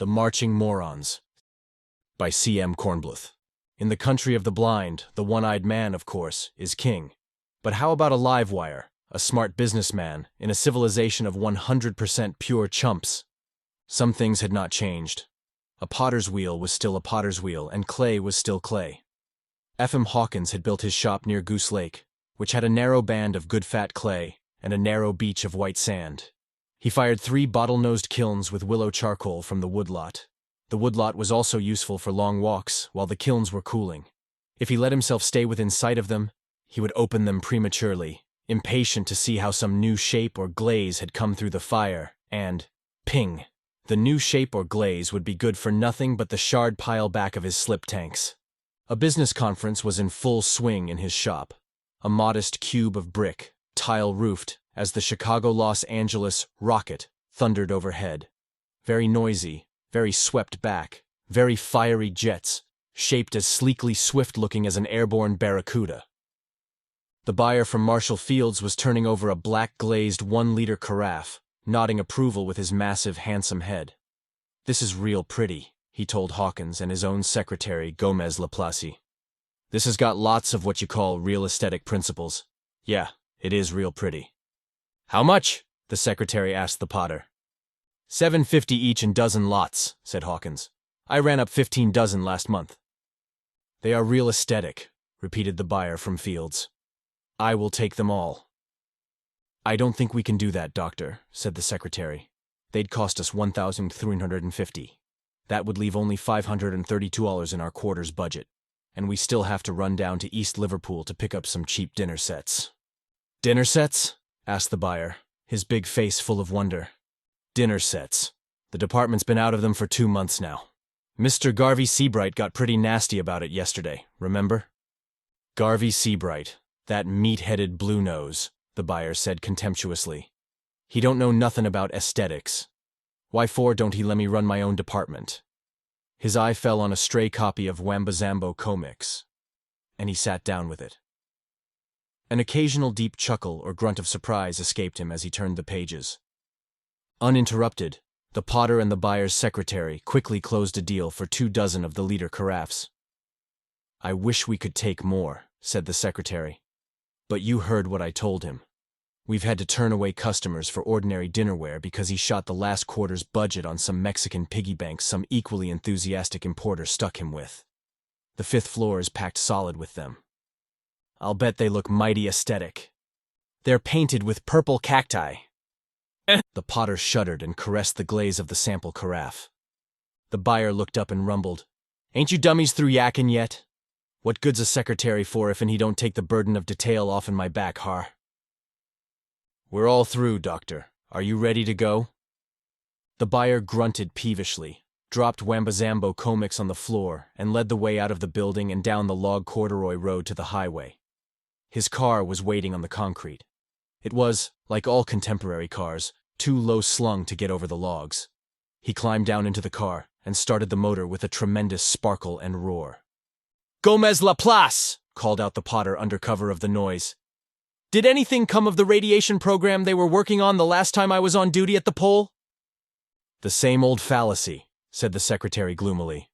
The Marching Morons by C.M. Kornbluth. In the country of the blind, the one-eyed man, of course, is king. But how about a live wire, a smart businessman, in a civilization of 100% pure chumps? Some things had not changed. A potter's wheel was still a potter's wheel, and clay was still clay. F.M. Hawkins had built his shop near Goose Lake, which had a narrow band of good fat clay and a narrow beach of white sand. He fired 3 bottle-nosed kilns with willow charcoal from the woodlot. The woodlot was also useful for long walks while the kilns were cooling. If he let himself stay within sight of them, he would open them prematurely, impatient to see how some new shape or glaze had come through the fire, and, ping, the new shape or glaze would be good for nothing but the shard pile back of his slip tanks. A business conference was in full swing in his shop. A modest cube of brick, tile-roofed, as the Chicago-Los Angeles rocket thundered overhead. Very noisy, very swept back, very fiery jets, shaped as sleekly swift-looking as an airborne barracuda. The buyer from Marshall Fields was turning over a black-glazed 1-liter carafe, nodding approval with his massive, handsome head. "This is real pretty," he told Hawkins and his own secretary, Gomez Laplace. "This has got lots of what you call real aesthetic principles. Yeah, it is real pretty." "How much?" the secretary asked the potter. $7.50 each in dozen lots, said Hawkins. "I ran up 15 dozen last month." "They are real aesthetic," repeated the buyer from Fields. "I will take them all." "I don't think we can do that, doctor," said the secretary. "They'd cost us $1,350. That would leave only $532 in our quarter's budget, and we still have to run down to East Liverpool to pick up some cheap dinner sets." "Dinner sets?" asked the buyer, his big face full of wonder. "Dinner sets. The department's been out of them for 2 months now. Mr. Garvey Seabright got pretty nasty about it yesterday, remember?" "Garvey Seabright, that meat-headed blue nose," the buyer said contemptuously. "He don't know nothing about aesthetics. Why for don't he let me run my own department?" His eye fell on a stray copy of Wambazambo comics, and he sat down with it. An occasional deep chuckle or grunt of surprise escaped him as he turned the pages. Uninterrupted, the potter and the buyer's secretary quickly closed a deal for 2 dozen of the liter carafes. "I wish we could take more," said the secretary. "But you heard what I told him. We've had to turn away customers for ordinary dinnerware because he shot the last quarter's budget on some Mexican piggy banks some equally enthusiastic importer stuck him with. The 5th floor is packed solid with them. I'll bet they look mighty aesthetic. They're painted with purple cacti." The potter shuddered and caressed the glaze of the sample carafe. The buyer looked up and rumbled, "Ain't you dummies through yakking yet? What good's a secretary for if he don't take the burden of detail off in my back, har?" "We're all through, doctor. Are you ready to go?" The buyer grunted peevishly, dropped Wambazambo comics on the floor, and led the way out of the building and down the log corduroy road to the highway. His car was waiting on the concrete. It was, like all contemporary cars, too low-slung to get over the logs. He climbed down into the car and started the motor with a tremendous sparkle and roar. "Gomez Laplace!" called out the potter under cover of the noise. "Did anything come of the radiation program they were working on the last time I was on duty at the pole?" "The same old fallacy," said the secretary gloomily.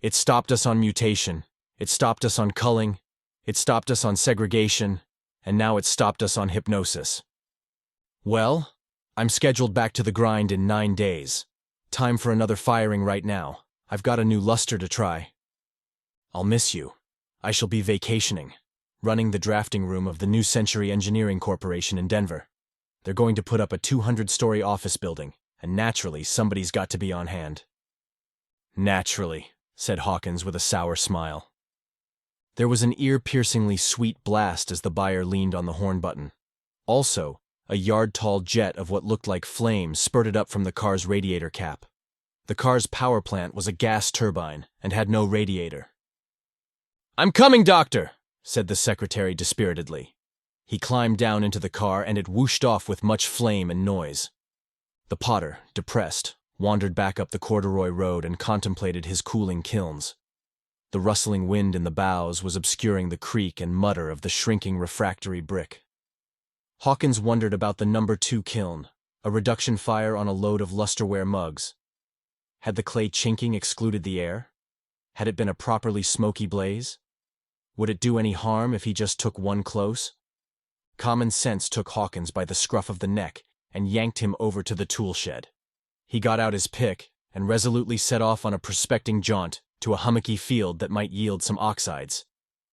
"It stopped us on mutation, it stopped us on culling, it stopped us on segregation, and now it's stopped us on hypnosis. Well, I'm scheduled back to the grind in 9 days. Time for another firing right now. I've got a new luster to try. I'll miss you. I shall be vacationing, running the drafting room of the New Century Engineering Corporation in Denver. They're going to put up a 200-story office building, and naturally somebody's got to be on hand." "Naturally," said Hawkins with a sour smile. There was an ear-piercingly sweet blast as the buyer leaned on the horn button. Also, a yard-tall jet of what looked like flame spurted up from the car's radiator cap. The car's power plant was a gas turbine and had no radiator. "I'm coming, doctor," said the secretary dispiritedly. He climbed down into the car and it whooshed off with much flame and noise. The potter, depressed, wandered back up the corduroy road and contemplated his cooling kilns. The rustling wind in the boughs was obscuring the creak and mutter of the shrinking refractory brick. Hawkins wondered about the No. 2 kiln, a reduction fire on a load of lusterware mugs. Had the clay chinking excluded the air? Had it been a properly smoky blaze? Would it do any harm if he just took one close? Common sense took Hawkins by the scruff of the neck and yanked him over to the tool shed. He got out his pick and resolutely set off on a prospecting jaunt to a hummocky field that might yield some oxides.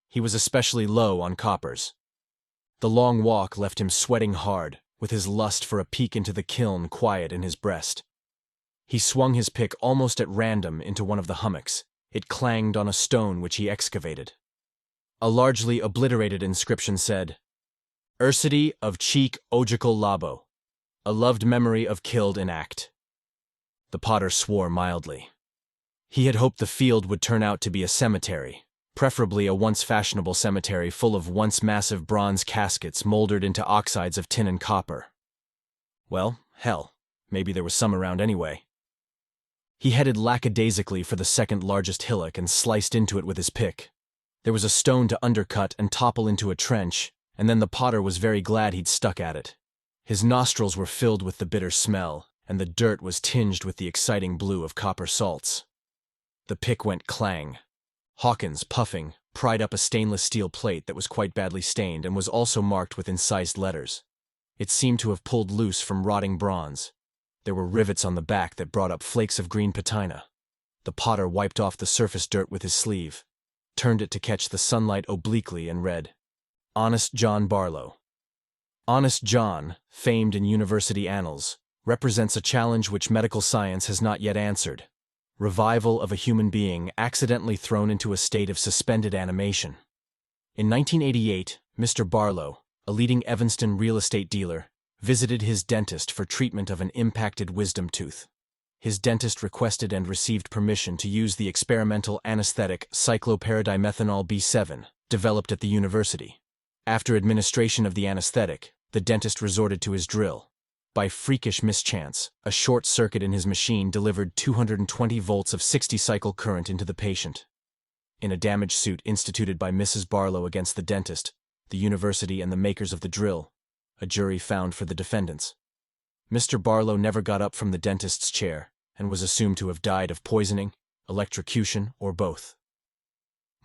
He was especially low on coppers. The long walk left him sweating hard, with his lust for a peek into the kiln quiet in his breast. He swung his pick almost at random into one of the hummocks. It clanged on a stone which he excavated. A largely obliterated inscription said, "Ursity of Cheek Ogical Labo, a loved memory of killed in act." The potter swore mildly. He had hoped the field would turn out to be a cemetery, preferably a once fashionable cemetery full of once massive bronze caskets moldered into oxides of tin and copper. Well, hell, maybe there was some around anyway. He headed lackadaisically for the second largest hillock and sliced into it with his pick. There was a stone to undercut and topple into a trench, and then the potter was very glad he'd stuck at it. His nostrils were filled with the bitter smell, and the dirt was tinged with the exciting blue of copper salts. The pick went clang. Hawkins, puffing, pried up a stainless steel plate that was quite badly stained and was also marked with incised letters. It seemed to have pulled loose from rotting bronze. There were rivets on the back that brought up flakes of green patina. The potter wiped off the surface dirt with his sleeve, turned it to catch the sunlight obliquely, and read, "Honest John Barlow." Honest John, famed in university annals, represents a challenge which medical science has not yet answered: revival of a human being accidentally thrown into a state of suspended animation. In 1988, Mr. Barlow, a leading Evanston real estate dealer, visited his dentist for treatment of an impacted wisdom tooth. His dentist requested and received permission to use the experimental anesthetic cyclopyridimethylol B7, developed at the university. After administration of the anesthetic, the dentist resorted to his drill. By freakish mischance, a short circuit in his machine delivered 220 volts of 60-cycle current into the patient. In a damage suit instituted by Mrs. Barlow against the dentist, the university, and the makers of the drill, a jury found for the defendants. Mr. Barlow never got up from the dentist's chair and was assumed to have died of poisoning, electrocution, or both.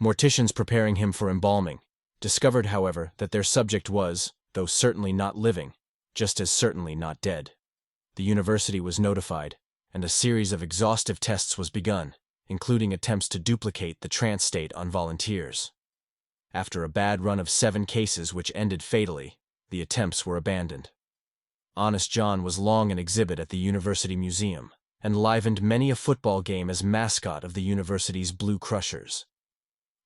Morticians preparing him for embalming discovered, however, that their subject was, though certainly not living, just as certainly not dead. The university was notified, and a series of exhaustive tests was begun, including attempts to duplicate the trance state on volunteers. After a bad run of 7 cases which ended fatally, the attempts were abandoned. Honest John was long an exhibit at the University Museum, and livened many a football game as mascot of the university's Blue Crushers.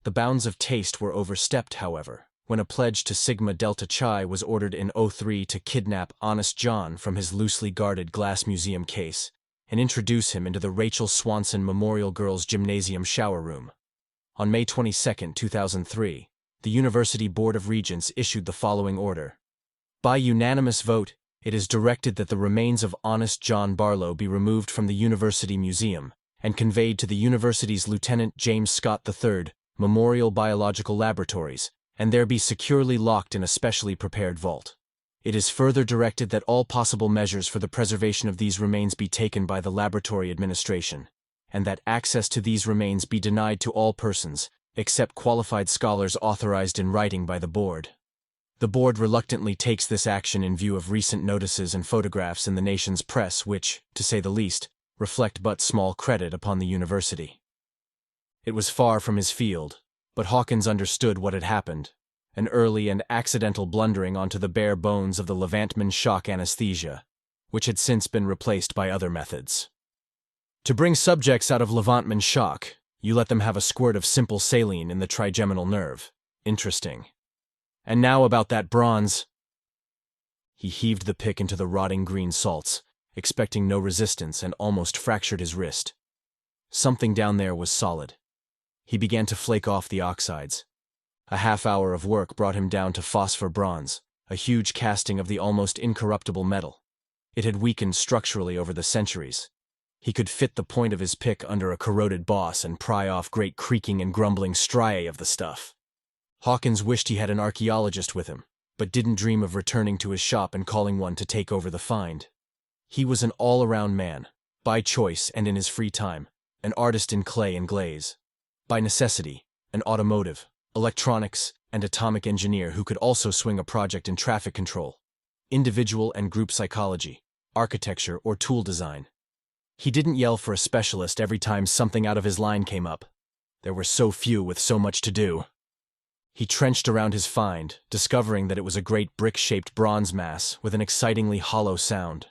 The bounds of taste were overstepped, however, when a pledge to Sigma Delta Chi was ordered in '03 to kidnap Honest John from his loosely guarded glass museum case and introduce him into the Rachel Swanson Memorial Girls Gymnasium shower room. On May 22, 2003, the University Board of Regents issued the following order. By unanimous vote, it is directed that the remains of Honest John Barlow be removed from the University Museum and conveyed to the university's Lieutenant James Scott III Memorial Biological Laboratories, and there be securely locked in a specially prepared vault. It is further directed that all possible measures for the preservation of these remains be taken by the laboratory administration, and that access to these remains be denied to all persons, except qualified scholars authorized in writing by the board. The board reluctantly takes this action in view of recent notices and photographs in the nation's press which, to say the least, reflect but small credit upon the university. It was far from his field, but Hawkins understood what had happened: an early and accidental blundering onto the bare bones of the Levantman shock anesthesia, which had since been replaced by other methods. To bring subjects out of Levantman shock, you let them have a squirt of simple saline in the trigeminal nerve. Interesting. And now about that bronze. He heaved the pick into the rotting green salts, expecting no resistance, and almost fractured his wrist. Something down there was solid. He began to flake off the oxides. A half-hour of work brought him down to phosphor bronze, a huge casting of the almost incorruptible metal. It had weakened structurally over the centuries. He could fit the point of his pick under a corroded boss and pry off great creaking and grumbling striae of the stuff. Hawkins wished he had an archaeologist with him, but didn't dream of returning to his shop and calling one to take over the find. He was an all-around man, By choice and in his free time, an artist in clay and glaze. By necessity, an automotive, electronics, and atomic engineer who could also swing a project in traffic control, individual and group psychology, architecture, or tool design. He didn't yell for a specialist every time something out of his line came up. There were so few with so much to do. He trenched around his find, discovering that it was a great brick-shaped bronze mass with an excitingly hollow sound.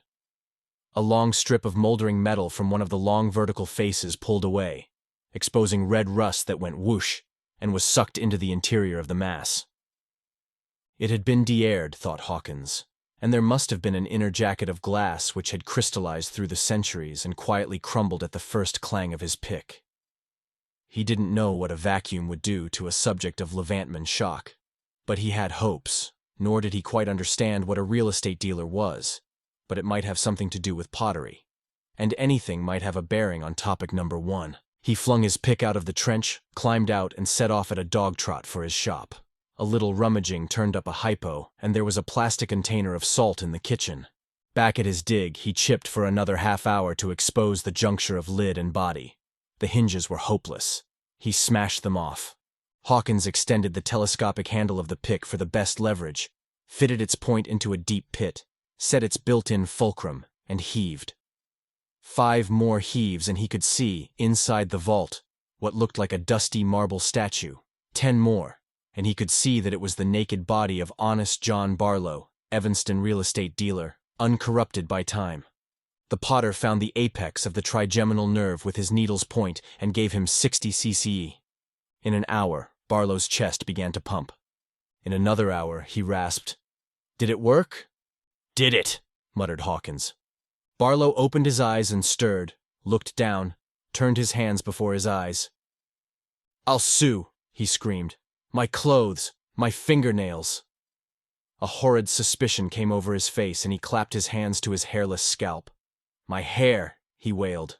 A long strip of moldering metal from one of the long vertical faces pulled away, exposing red rust that went whoosh and was sucked into the interior of the mass. It had been de-aired, thought Hawkins, and there must have been an inner jacket of glass which had crystallized through the centuries and quietly crumbled at the first clang of his pick. He didn't know what a vacuum would do to a subject of Levantman shock, but he had hopes, nor did he quite understand what a real estate dealer was, but it might have something to do with pottery, and anything might have a bearing on topic number 1. He flung his pick out of the trench, climbed out, and set off at a dog trot for his shop. A little rummaging turned up a hypo, and there was a plastic container of salt in the kitchen. Back at his dig, he chipped for another half hour to expose the juncture of lid and body. The hinges were hopeless. He smashed them off. Hawkins extended the telescopic handle of the pick for the best leverage, fitted its point into a deep pit, set its built-in fulcrum, and heaved. 5 more heaves and he could see, inside the vault, what looked like a dusty marble statue. 10 more, and he could see that it was the naked body of honest John Barlow, Evanston real estate dealer, uncorrupted by time. The potter found the apex of the trigeminal nerve with his needle's point and gave him 60 cce. In an hour, Barlow's chest began to pump. In another hour, he rasped, "Did it work?" "Did it," muttered Hawkins. Barlow opened his eyes and stirred, looked down, turned his hands before his eyes. "I'll sue," he screamed. "My clothes, my fingernails." A horrid suspicion came over his face and he clapped his hands to his hairless scalp. "My hair," he wailed.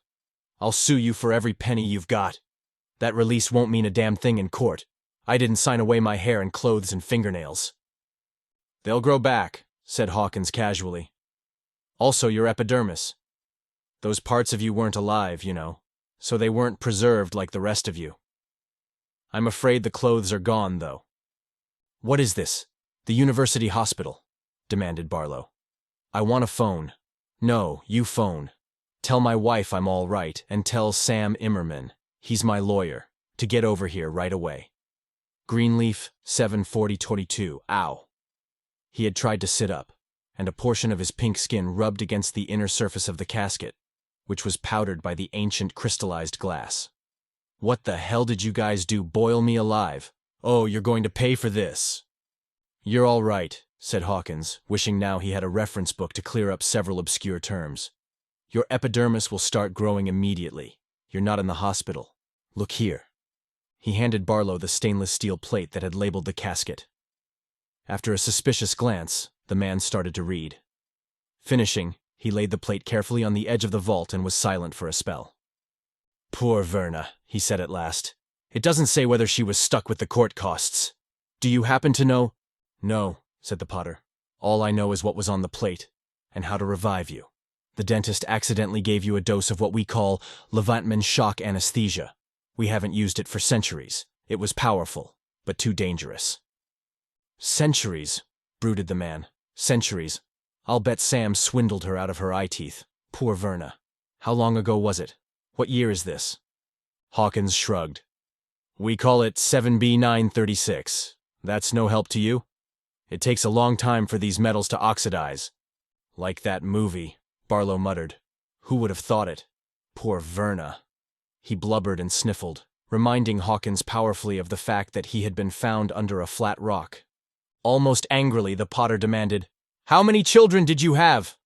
"I'll sue you for every penny you've got. That release won't mean a damn thing in court. I didn't sign away my hair and clothes and fingernails." "They'll grow back," said Hawkins casually. "Also your epidermis. Those parts of you weren't alive, you know, so they weren't preserved like the rest of you. I'm afraid the clothes are gone, though." "What is this? The university hospital?" demanded Barlow. "I want a phone." "No, you phone. Tell my wife I'm all right, and tell Sam Immerman, he's my lawyer, to get over here right away. Greenleaf, 74022, ow." He had tried to sit up, and a portion of his pink skin rubbed against the inner surface of the casket, which was powdered by the ancient crystallized glass. "What the hell did you guys do, boil me alive? Oh, you're going to pay for this." "You're all right," said Hawkins, wishing now he had a reference book to clear up several obscure terms. "Your epidermis will start growing immediately. You're not in the hospital. Look here." He handed Barlow the stainless steel plate that had labeled the casket. After a suspicious glance, the man started to read. Finishing, he laid the plate carefully on the edge of the vault and was silent for a spell. "Poor Verna," he said at last. "It doesn't say whether she was stuck with the court costs. Do you happen to know?" "No," said the potter. "All I know is what was on the plate, and how to revive you. The dentist accidentally gave you a dose of what we call Levantman shock anesthesia. We haven't used it for centuries. It was powerful, but too dangerous." "Centuries," brooded the man. "Centuries. I'll bet Sam swindled her out of her eye teeth. Poor Verna. How long ago was it? What year is this?" Hawkins shrugged. "We call it 7B936. That's no help to you? It takes a long time for these metals to oxidize." "Like that movie," Barlow muttered. "Who would have thought it? Poor Verna." He blubbered and sniffled, reminding Hawkins powerfully of the fact that he had been found under a flat rock. Almost angrily, the potter demanded, "How many children did you have?"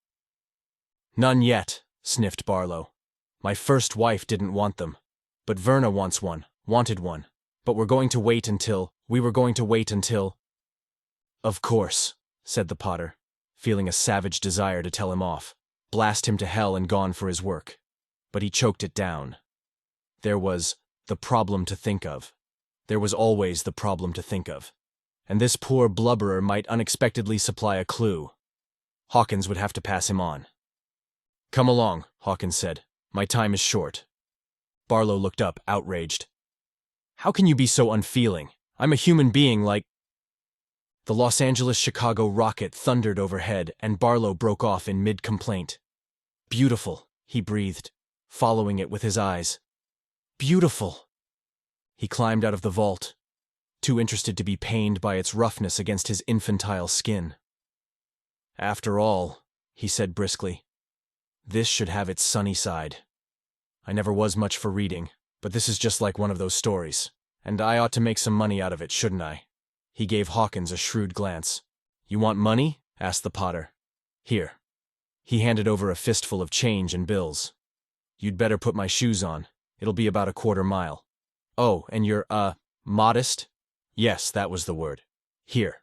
"None yet," sniffed Barlow. "My first wife didn't want them. But Verna wanted one. But we were going to wait until... "Of course," said the potter, feeling a savage desire to tell him off, blast him to hell and gone for his work. But he choked it down. There was the problem to think of. There was always the problem to think of. And this poor blubberer might unexpectedly supply a clue. Hawkins would have to pass him on. "Come along," Hawkins said. My time is short. Barlow looked up, outraged. How can you be so unfeeling? I'm a human being like... The Los Angeles-Chicago rocket thundered overhead, and Barlow broke off in mid-complaint. Beautiful, he breathed, following it with his eyes. Beautiful. He climbed out of the vault, too interested to be pained by its roughness against his infantile skin. After all, he said briskly, this should have its sunny side. I never was much for reading, but this is just like one of those stories, and I ought to make some money out of it, shouldn't I? He gave Hawkins a shrewd glance. You want money? Asked the Potter. Here. He handed over a fistful of change and bills. You'd better put my shoes on. It'll be about a quarter mile. Oh, and you're, modest? Yes, that was the word. Here.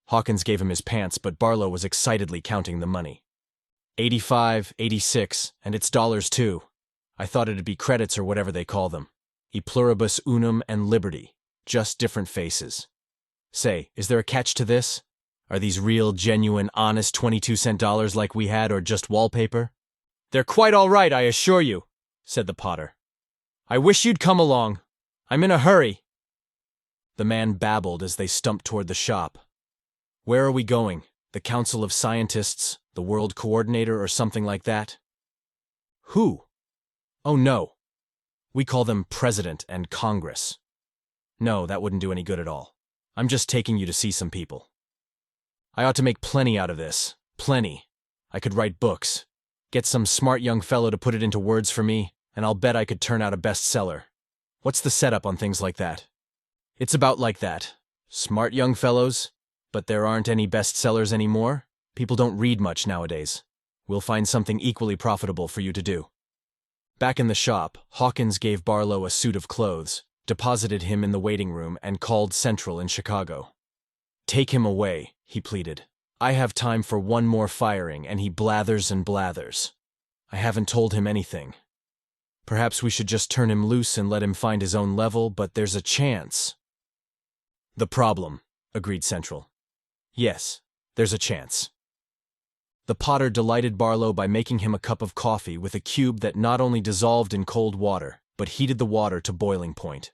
Hawkins gave him his pants, but Barlow was excitedly counting the money. 85, 86, and it's dollars too. I thought it'd be credits or whatever they call them. E pluribus unum and liberty. Just different faces. Say, is there a catch to this? Are these real, genuine, honest 22-cent dollars like we had, or just wallpaper? They're quite all right, I assure you, said the Potter. I wish you'd come along. I'm in a hurry. The man babbled as they stumped toward the shop. Where are we going? The Council of Scientists, the World Coordinator, or something like that? Who? Oh, no. We call them President and Congress. No, that wouldn't do any good at all. I'm just taking you to see some people. I ought to make plenty out of this. Plenty. I could write books. Get some smart young fellow to put it into words for me, and I'll bet I could turn out a bestseller. What's the setup on things like that? It's about like that. Smart young fellows, but there aren't any bestsellers anymore. People don't read much nowadays. We'll find something equally profitable for you to do. Back in the shop, Hawkins gave Barlow a suit of clothes, deposited him in the waiting room, and called Central in Chicago. Take him away, he pleaded. I have time for one more firing, and he blathers and blathers. I haven't told him anything. Perhaps we should just turn him loose and let him find his own level, but there's a chance. The problem, agreed Central. Yes, there's a chance. The Potter delighted Barlow by making him a cup of coffee with a cube that not only dissolved in cold water, but heated the water to boiling point.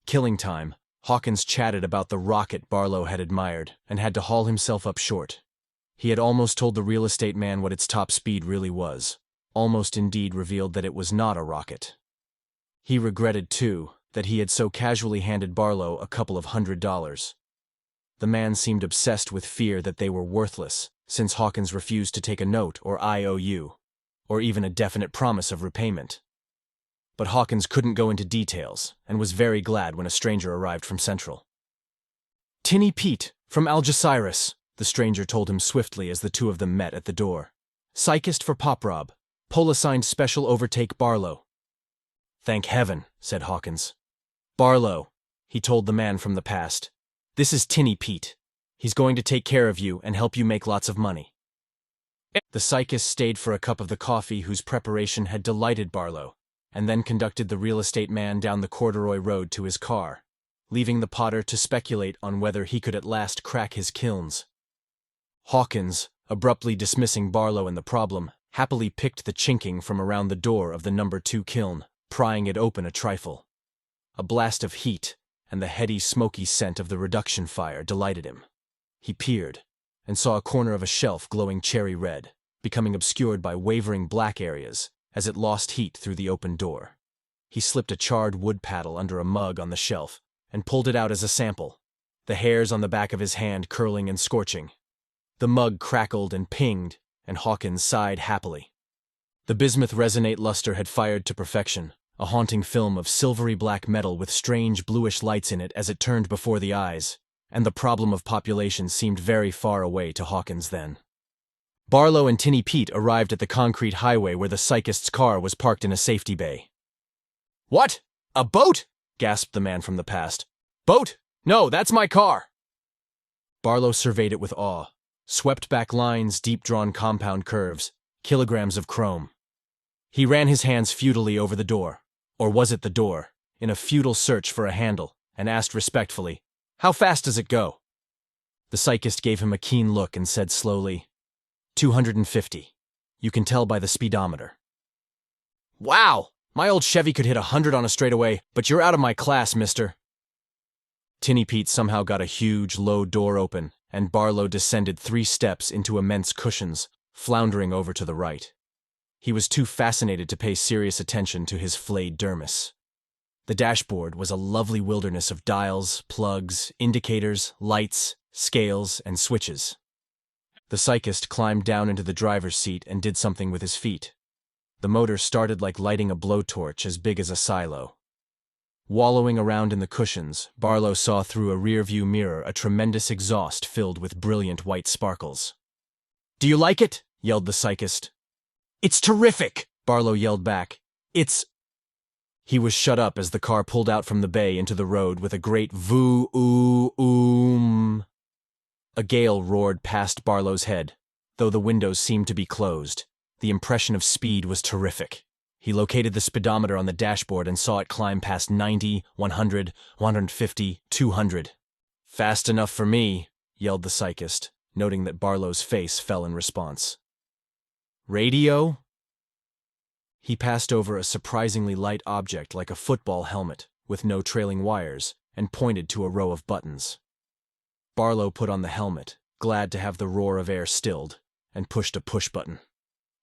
Killing time, Hawkins chatted about the rocket Barlow had admired and had to haul himself up short. He had almost told the real estate man what its top speed really was, almost indeed revealed that it was not a rocket. He regretted, too, that he had so casually handed Barlow a couple of $100. The man seemed obsessed with fear that they were worthless, since Hawkins refused to take a note or IOU, or even a definite promise of repayment. But Hawkins couldn't go into details, and was very glad when a stranger arrived from Central. Tinny Pete, from Algeciras, the stranger told him swiftly as the two of them met at the door. Psychist for Pop Rob. Pole assigned special overtake Barlow. Thank heaven, said Hawkins. Barlow, he told the man from the past. This is Tinny Pete. He's going to take care of you and help you make lots of money. The psychist stayed for a cup of the coffee whose preparation had delighted Barlow, and then conducted the real estate man down the corduroy road to his car, leaving the Potter to speculate on whether he could at last crack his kilns. Hawkins, abruptly dismissing Barlow and the problem, happily picked the chinking from around the door of the No. 2 kiln, prying it open a trifle. A blast of heat, and the heady, smoky scent of the reduction fire delighted him. He peered, and saw a corner of a shelf glowing cherry red, becoming obscured by wavering black areas as it lost heat through the open door. He slipped a charred wood paddle under a mug on the shelf and pulled it out as a sample, the hairs on the back of his hand curling and scorching. The mug crackled and pinged, and Hawkins sighed happily. The bismuth resonate luster had fired to perfection, a haunting film of silvery black metal with strange bluish lights in it as it turned before the eyes, and the problem of population seemed very far away to Hawkins then. Barlow and Tinny Pete arrived at the concrete highway where the psychist's car was parked in a safety bay. What? A boat? Gasped the man from the past. Boat? No, that's my car. Barlow surveyed it with awe. Swept back lines, deep-drawn compound curves, kilograms of chrome. He ran his hands futilely over the door, or was it the door, in a futile search for a handle, and asked respectfully, How fast does it go? The psychist gave him a keen look and said slowly, 250. You can tell by the speedometer. Wow! My old Chevy could hit 100 on a straightaway, but you're out of my class, mister. Tinny Pete somehow got a huge, low door open, and Barlow descended 3 steps into immense cushions, floundering over to the right. He was too fascinated to pay serious attention to his flayed dermis. The dashboard was a lovely wilderness of dials, plugs, indicators, lights, scales, and switches. The cyclist climbed down into the driver's seat and did something with his feet. The motor started like lighting a blowtorch as big as a silo. Wallowing around in the cushions, Barlow saw through a rear-view mirror a tremendous exhaust filled with brilliant white sparkles. "Do you like it?" yelled the cyclist. "It's terrific!" Barlow yelled back. He was shut up as the car pulled out from the bay into the road with a great voo-oo-oom. A gale roared past Barlow's head, though the windows seemed to be closed. The impression of speed was terrific. He located the speedometer on the dashboard and saw it climb past 90, 100, 150, 200. "Fast enough for me," yelled the cyclist, noting that Barlow's face fell in response. "Radio?" He passed over a surprisingly light object like a football helmet, with no trailing wires, and pointed to a row of buttons. Barlow put on the helmet, glad to have the roar of air stilled, and pushed a push button.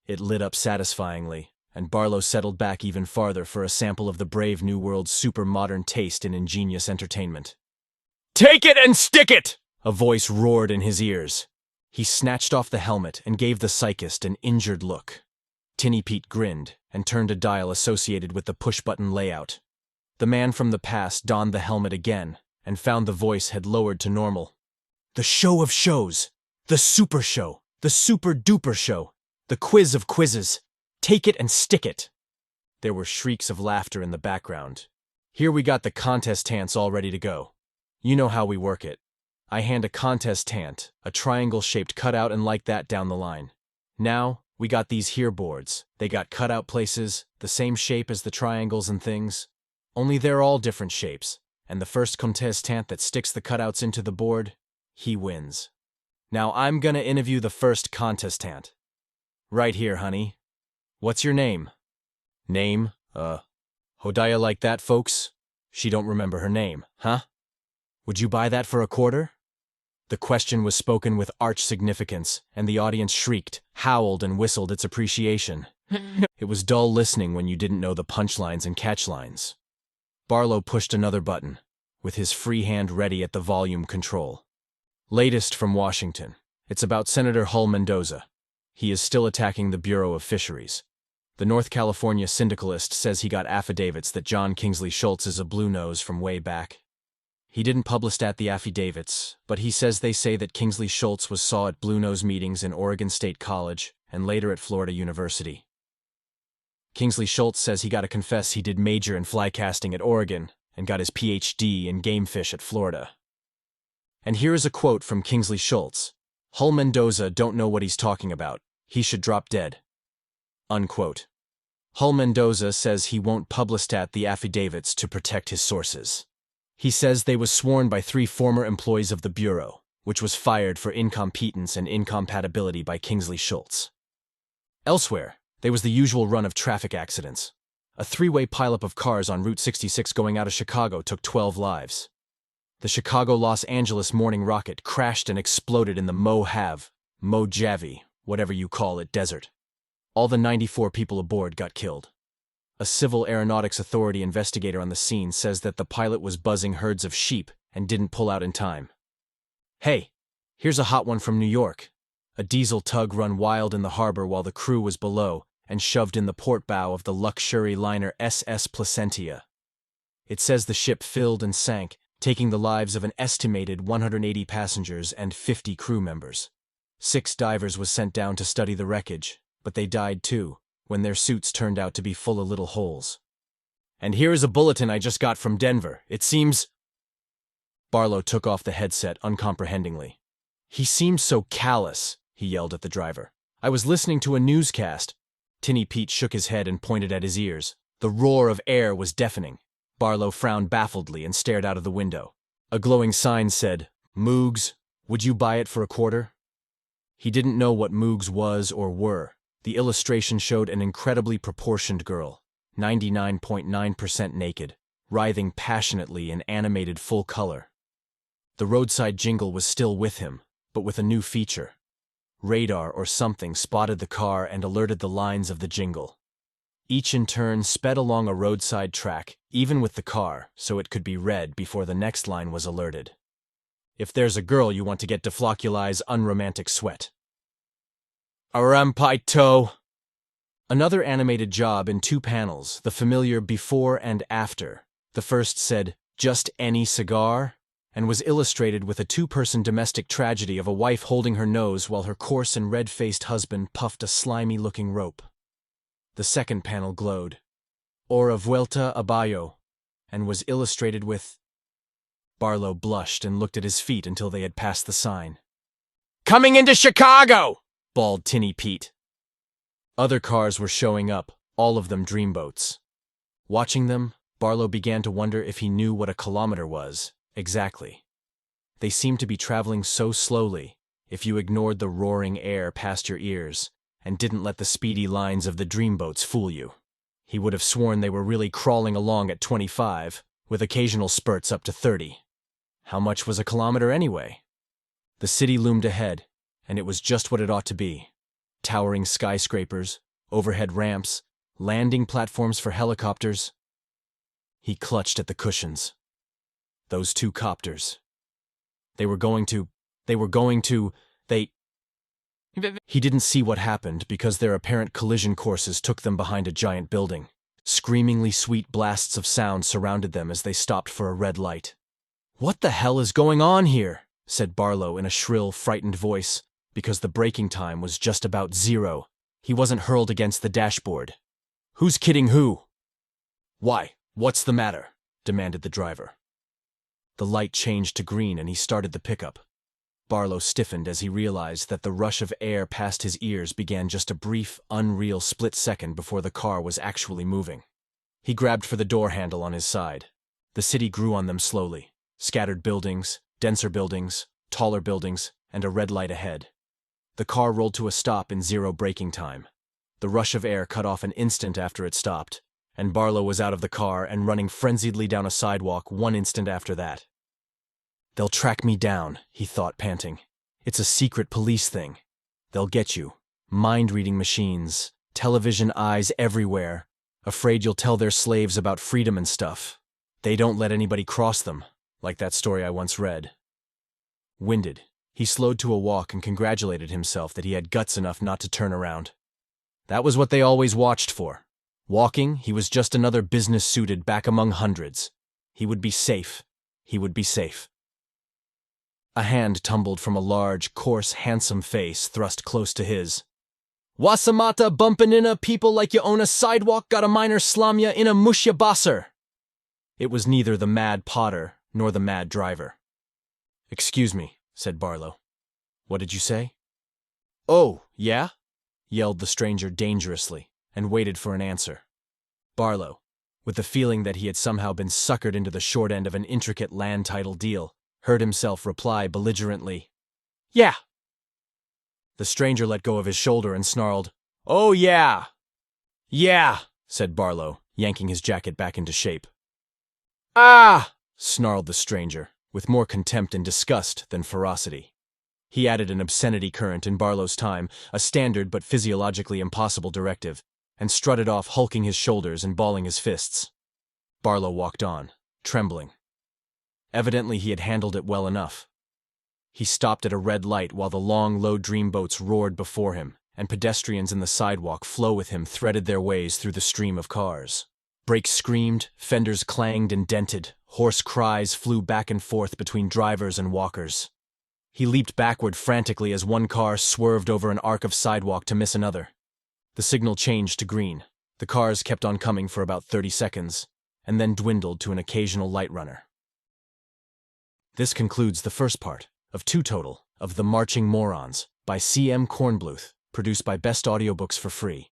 It lit up satisfyingly, and Barlow settled back even farther for a sample of the brave New World's super-modern taste in ingenious entertainment. "Take it and stick it!" a voice roared in his ears. He snatched off the helmet and gave the cyclist an injured look. Tinny Pete grinned and turned a dial associated with the push-button layout. The man from the past donned the helmet again and found the voice had lowered to normal. "The show of shows! The super show! The super-duper show! The quiz of quizzes! Take it and stick it!" There were shrieks of laughter in the background. "Here we got the contest tants all ready to go. You know how we work it. I hand a contest tant, a triangle-shaped cutout and like that down the line. Now, we got these here boards. They got cutout places, the same shape as the triangles and things. Only they're all different shapes, and the first contestant that sticks the cutouts into the board, he wins. Now I'm gonna interview the first contestant. Right here, honey. What's your name?" "Name? Hodiah like that, folks? She don't remember her name, huh? Would you buy that for a quarter?" The question was spoken with arch significance, and the audience shrieked, howled, and whistled its appreciation. It was dull listening when you didn't know the punchlines and catchlines. Barlow pushed another button, with his free hand ready at the volume control. Latest from Washington. It's about Senator Hull Mendoza. He is still attacking the Bureau of Fisheries. The North California syndicalist says he got affidavits that John Kingsley Schultz is a blue nose from way back. He didn't publistat the affidavits, but he says they say that Kingsley Schultz was saw at Blue Nose meetings in Oregon State College and later at Florida University. Kingsley Schultz says he got to confess he did major in fly casting at Oregon and got his PhD in game fish at Florida. And here is a quote from Kingsley Schultz. "Hull Mendoza don't know what he's talking about. He should drop dead." Unquote. Hull Mendoza says he won't publistat the affidavits to protect his sources. He says they was sworn by 3 former employees of the Bureau, which was fired for incompetence and incompatibility by Kingsley Schultz. Elsewhere, there was the usual run of traffic accidents. A 3-way pileup of cars on Route 66 going out of Chicago took 12 lives. The Chicago-Los Angeles morning rocket crashed and exploded in the Mojave, whatever you call it, desert. All the 94 people aboard got killed. A Civil Aeronautics Authority investigator on the scene says that the pilot was buzzing herds of sheep and didn't pull out in time. Hey, here's a hot one from New York. A diesel tug run wild in the harbor while the crew was below and shoved in the port bow of the luxury liner SS Placentia. It says the ship filled and sank, taking the lives of an estimated 180 passengers and 50 crew members. 6 divers was sent down to study the wreckage, but they died too, when their suits turned out to be full of little holes. And here is a bulletin I just got from Denver. It seems... Barlow took off the headset uncomprehendingly. "He seemed so callous," he yelled at the driver. "I was listening to a newscast." Tinny Pete shook his head and pointed at his ears. The roar of air was deafening. Barlow frowned baffledly and stared out of the window. A glowing sign said, "Moogs, would you buy it for a quarter?" He didn't know what Moogs was or were. The illustration showed an incredibly proportioned girl, 99.9% naked, writhing passionately in animated full color. The roadside jingle was still with him, but with a new feature. Radar or something spotted the car and alerted the lines of the jingle. Each in turn sped along a roadside track, even with the car, so it could be read before the next line was alerted. If there's a girl you want to get deflocculize unromantic sweat. Arampaito! Another animated job in 2 panels, the familiar before and after. The first said, "Just any cigar?" and was illustrated with a 2-person domestic tragedy of a wife holding her nose while her coarse and red-faced husband puffed a slimy-looking rope. The second panel glowed, "Hora vuelta a Bayo," and was illustrated with... Barlow blushed and looked at his feet until they had passed the sign. "Coming into Chicago!" bawled Tinny Pete. Other cars were showing up, all of them dreamboats. Watching them, Barlow began to wonder if he knew what a kilometer was, exactly. They seemed to be traveling so slowly, if you ignored the roaring air past your ears, and didn't let the speedy lines of the dreamboats fool you. He would have sworn they were really crawling along at 25, with occasional spurts up to 30. How much was a kilometer anyway? The city loomed ahead, and it was just what it ought to be. Towering skyscrapers, overhead ramps, landing platforms for helicopters. He clutched at the cushions. Those 2 copters. He didn't see what happened because their apparent collision courses took them behind a giant building. Screamingly sweet blasts of sound surrounded them as they stopped for a red light. "What the hell is going on here?" said Barlow in a shrill, frightened voice, because the braking time was just about 0. He wasn't hurled against the dashboard. "Who's kidding who?" "Why, what's the matter?" demanded the driver. The light changed to green and he started the pickup. Barlow stiffened as he realized that the rush of air past his ears began just a brief, unreal split second before the car was actually moving. He grabbed for the door handle on his side. The city grew on them slowly. Scattered buildings, denser buildings, taller buildings, and a red light ahead. The car rolled to a stop in 0 braking time. The rush of air cut off an instant after it stopped, and Barlow was out of the car and running frenziedly down a sidewalk 1 instant after that. "They'll track me down," he thought, panting. "It's a secret police thing. They'll get you. Mind-reading machines, television eyes everywhere, afraid you'll tell their slaves about freedom and stuff. They don't let anybody cross them, like that story I once read." Winded, he slowed to a walk and congratulated himself that he had guts enough not to turn around. That was what they always watched for. Walking, he was just another business suited back among hundreds. He would be safe. He would be safe. A hand tumbled from a large, coarse, handsome face thrust close to his. "Wasamata bumpin' in a people like you own a sidewalk got a minor slamya in a mushya basser." It was neither the mad Potter nor the mad driver. "Excuse me," said Barlow. "What did you say?" "Oh, yeah?" yelled the stranger dangerously, and waited for an answer. Barlow, with the feeling that he had somehow been suckered into the short end of an intricate land title deal, heard himself reply belligerently, "Yeah." The stranger let go of his shoulder and snarled, "Oh, yeah." "Yeah," said Barlow, yanking his jacket back into shape. "Ah!" snarled the stranger, with more contempt and disgust than ferocity. He added an obscenity current in Barlow's time, a standard but physiologically impossible directive, and strutted off, hulking his shoulders and balling his fists. Barlow walked on, trembling. Evidently he had handled it well enough. He stopped at a red light while the long, low dreamboats roared before him, and pedestrians in the sidewalk flow with him threaded their ways through the stream of cars. Brakes screamed, fenders clanged and dented, hoarse cries flew back and forth between drivers and walkers. He leaped backward frantically as one car swerved over an arc of sidewalk to miss another. The signal changed to green. The cars kept on coming for about 30 seconds, and then dwindled to an occasional light runner. This concludes the first part, of 2 total, of The Marching Morons, by C.M. Kornbluth, produced by Best Audiobooks for free.